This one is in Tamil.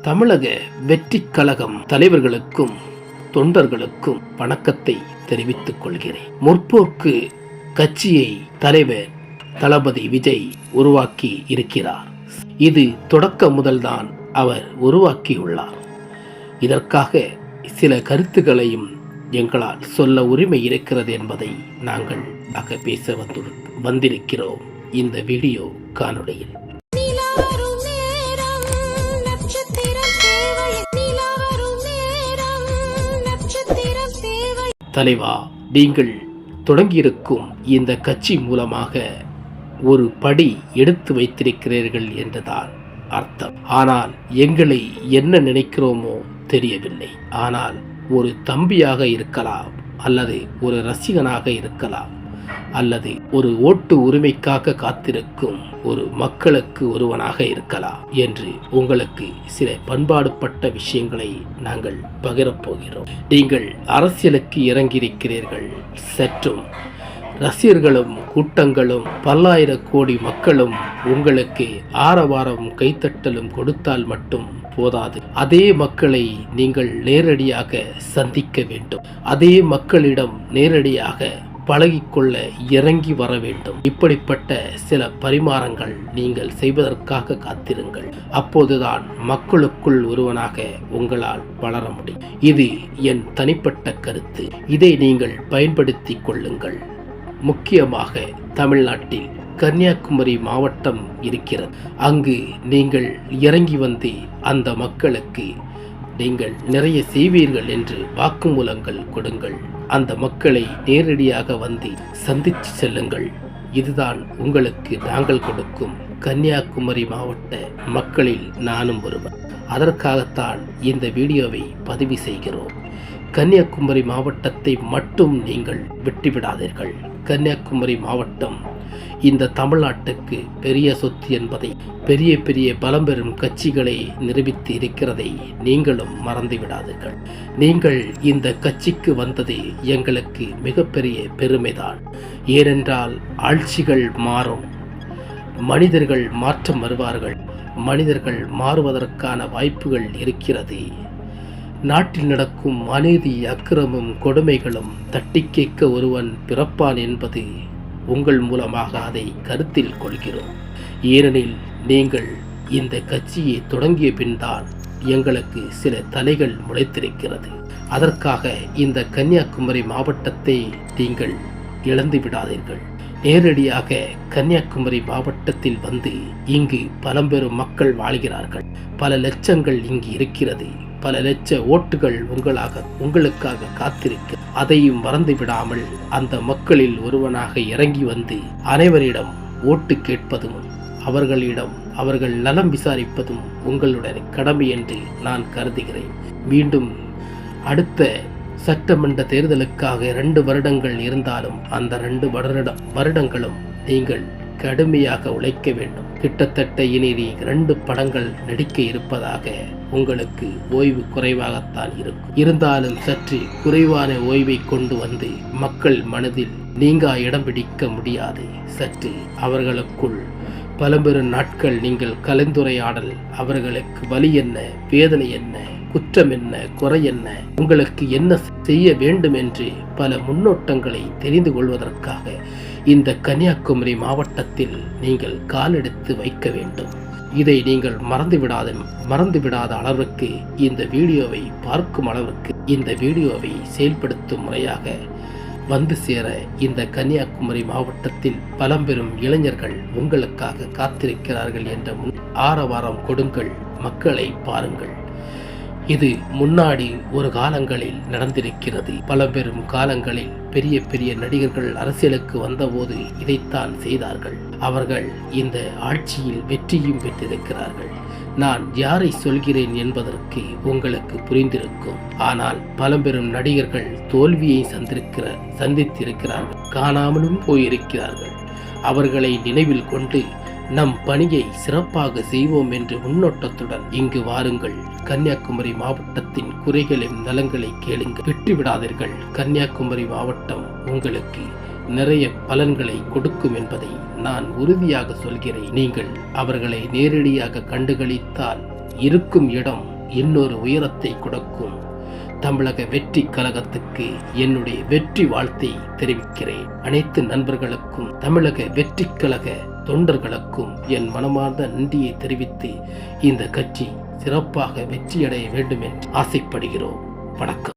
தமிழக வெற்றிக் கழகம் தலைவர்களுக்கும் தொண்டர்களுக்கும் வணக்கத்தை தெரிவித்துக் கொள்கிறேன். முற்போக்கு கட்சியை தலைவர் தளபதி விஜய் உருவாக்கி இருக்கிறார். இது தொடக்க முதல்தான் அவர் உருவாக்கியுள்ளார். இதற்காக சில கருத்துக்களையும் எங்களால் சொல்ல உரிமை இருக்கிறது என்பதை நாங்கள் பேச வந்திருக்கிறோம் இந்த வீடியோ காணொளியில். தலைவா, நீங்கள் தொடங்கியிருக்கும் இந்த கட்சி மூலமாக ஒரு படி எடுத்து வைத்திருக்கிறீர்கள் என்றுதான் அர்த்தம். ஆனால் எங்களை என்ன நினைக்கிறோமோ தெரியவில்லை. ஆனால் ஒரு தம்பியாக இருக்கலாம், அல்லது ஒரு ரசிகனாக இருக்கலாம், அல்லது ஒரு ஓட்டு உரிமைக்காக காத்திருக்கும் ஒரு மக்களுக்கு ஒருவனாக இருக்கலாம் என்று உங்களுக்கு சில பண்பாடுபட்ட விஷயங்களை நாங்கள் பகிரப்போகிறோம். நீங்கள் அரசியலுக்கு இறங்கியிருக்கிறீர்கள். சற்றும் ரசிகர்களும் கூட்டங்களும் பல்லாயிரம் கோடி மக்களும் உங்களுக்கு ஆரவாரம் கைத்தட்டலும் கொடுத்தால் மட்டும் போதாது. அதே மக்களை நீங்கள் நேரடியாக சந்திக்க வேண்டும். அதே மக்களிடம் நேரடியாக பழகிக்கொள்ள இறங்கி வர வேண்டும். இப்படிப்பட்ட சில பரிமாறங்கள் நீங்கள் செய்வதற்காக காத்திருங்கள். அப்போதுதான் மக்களுக்குள் ஒருவனாக உங்களால் வளர முடியும். இது என் தனிப்பட்ட கருத்து. இதை நீங்கள் பயன்படுத்திக் கொள்ளுங்கள். முக்கியமாக தமிழ்நாட்டில் கன்னியாகுமரி மாவட்டம் இருக்கிறது. அங்கு நீங்கள் இறங்கி வந்து அந்த மக்களுக்கு நீங்கள் நிறைய செய்வீர்கள் என்று வாக்குமூலங்கள் கொடுங்கள். அந்த மக்களை நேரடியாக வந்து சந்தித்து செல்லுங்கள். இதுதான் உங்களுக்கு நாங்கள் கொடுக்கும் கன்னியாகுமரி மாவட்ட மக்களில் நானும் ஒருவன். அதற்காகத்தான் இந்த வீடியோவை பதிவு செய்கிறோம். கன்னியாகுமரி மாவட்டத்தை மட்டும் நீங்கள் விட்டுவிடாதீர்கள். கன்னியாகுமரி மாவட்டம் இந்த தமிழ்நாட்டுக்கு பெரிய சொத்து என்பதை, பெரிய பெரிய பலம் பெறும் கட்சிகளை நிரூபித்து இருக்கிறதை நீங்களும் மறந்துவிடாதீர்கள். நீங்கள் இந்த கட்சிக்கு வந்தது எங்களுக்கு மிகப்பெரிய பெருமைதான். ஏனென்றால் ஆட்சிகள் மாறும், மனிதர்கள் மாற்றம் வருவார்கள். மனிதர்கள் மாறுவதற்கான வாய்ப்புகள் இருக்கிறது. நாட்டில் நடக்கும் அநீதி, அக்கிரமும், கொடுமைகளும் தட்டி கேட்க ஒருவன் பிறப்பான் என்பது உங்கள் மூலமாக அதை கருத்தில் கொள்கிறோம். ஏனெனில் நீங்கள் இந்த கட்சியை தொடங்கிய பின்தான் எங்களுக்கு சில தலைகள் முளைத்திருக்கிறது. அதற்காக இந்த கன்னியாகுமரி மாவட்டத்தை நீங்கள் இழந்து விடாதீர்கள். நேரடியாக கன்னியாகுமரி மாவட்டத்தில் வந்து இங்கு பழம்பெரும் மக்கள் வாழ்கிறார்கள். பல லட்சங்கள் இங்கு இருக்கிறது. பல லட்ச ஓட்டுகள் உங்களுக்காக காத்திருக்க. அதையும் மறந்து விடாமல் அந்த மக்களில் ஒருவனாக இறங்கி வந்து அனைவரிடம் ஓட்டு கேட்பதும் அவர்களிடம் அவர்கள் நலம் விசாரிப்பதும் உங்களுடைய கடமை என்று நான் கருதுகிறேன். மீண்டும் அடுத்த சட்டமன்ற தேர்தலுக்காக 2 வருடங்கள் இருந்தாலும் அந்த 2 வருடங்களும் நீங்கள் கடுமையாக உழைக்க வேண்டும். கிட்டத்தட்ட இனி 2 படங்கள் நடிக்க இருப்பதாக உங்களுக்கு ஓய்வு குறைவாகத்தான் இருக்கும். இருந்தாலும் சற்று குறைவான ஓய்வை கொண்டு வந்து மக்கள் மனதில் நீங்க இடம் பிடிக்க முடியாது. சற்று அவர்களுக்குள் பலம்பெரும் நாட்கள் நீங்கள் கலந்துரையாடல், அவர்களுக்கு வலி என்ன, வேதனை என்ன, குற்றம் என்ன, குறை என்ன, உங்களுக்கு என்ன செய்ய வேண்டும் என்று பல முன்னோட்டங்களை தெரிந்து கொள்வதற்காக இந்த கன்னியாகுமரி மாவட்டத்தில் நீங்கள் காலெடுத்து வைக்க வேண்டும். இதை நீங்கள் மறந்துவிடாத அளவுக்கு இந்த வீடியோவை பார்க்கும் அளவுக்கு இந்த வீடியோவை செயல்படுத்தும் முறையாக வந்து சேர இந்த கன்னியாகுமரி மாவட்டத்தில் பழம்பெரும் இளைஞர்கள் உங்களுக்காக காத்திருக்கிறார்கள் என்ற ஆரவாரம் கொடுங்கள். மக்களை பாருங்கள். இது முன்னாடி ஒரு காலங்களில் நடந்திருக்கிறது. பழம்பெரும் காலங்களில் பெரிய பெரிய நடிகர்கள் அரசியலுக்கு வந்தபோது இதைத்தான் செய்தார்கள். அவர்கள் இந்த ஆட்சியில் வெற்றியும் பெற்றிருக்கிறார்கள். நான் யாரை சொல்கிறேன் என்பதற்கு உங்களுக்கு புரிந்திருக்கும். ஆனால் பழம்பெரும் நடிகர்கள் தோல்வியை சந்தித்திருக்கிறார்கள், காணாமலும் போயிருக்கிறார்கள். அவர்களை நினைவில் கொண்டு நம் பணியை சிறப்பாக செய்வோம் என்று முன்னோட்டத்துடன் இங்கு வாருங்கள். கன்னியாகுமரி மாவட்டத்தின் குறைகளின் நலங்களை கேளுங்கள். விட்டுவிடாதீர்கள். கன்னியாகுமரி மாவட்டம் உங்களுக்கு நிறைய பலன்களை கொடுக்கும் என்பதை நான் உறுதியாக சொல்கிறேன். நீங்கள் அவர்களை நேரடியாக கண்டுகளித்தால் இருக்கும் இடம் இன்னொரு உயரத்தை கொடுக்கும் தமிழக வெற்றி கழகத்துக்கு என்னுடைய வெற்றி வாழ்த்தை தெரிவிக்கிறேன். அனைத்து நண்பர்களுக்கும் தமிழக வெற்றி கழக தொண்டர்களுக்கும் என் மனமார்ந்த நன்றியை தெரிவித்து இந்த கட்சி சிறப்பாக வெற்றியடைய வேண்டும் என்று ஆசைப்படுகிறோம். வணக்கம்.